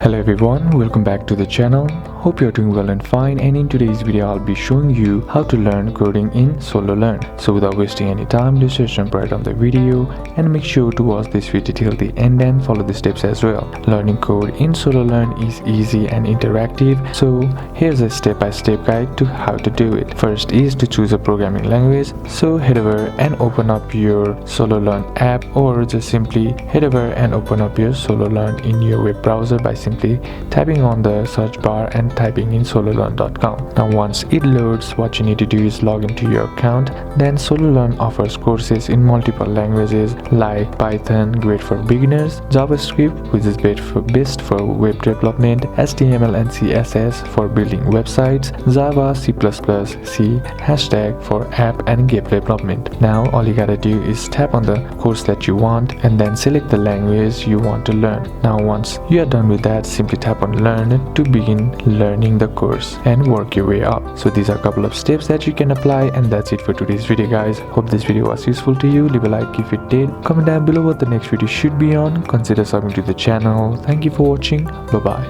Hello everyone, welcome back to the channel. Hope you're doing well and fine, and in today's video I'll be showing you how to learn coding in Sololearn. So without wasting any time, let's just jump right on the video and make sure to watch this video till the end and follow the steps as well. Learning code in Sololearn is easy and interactive, so here's a step-by-step guide to how to do it. First is to choose a programming language, so head over and open up your Sololearn app, or just simply head over and open up your Sololearn in your web browser by simply tapping on the search bar and typing in sololearn.com. Now once it loads, what you need to do is log into your account. Then Sololearn offers courses in multiple languages like Python, great for beginners, JavaScript, which is best for web development, HTML and CSS for building websites, Java, C++, C, hashtag for app and game development. Now all you gotta do is tap on the course that you want and then select the language you want to learn. Now once you are done with that, simply tap on learn to begin learning the course and work your way up. So these are a couple of steps that you can apply, and that's it for today's video guys. Hope this video was useful to you. Leave a like if it did, comment down below what the next video should be on, consider subbing to the channel. Thank you for watching. Bye bye.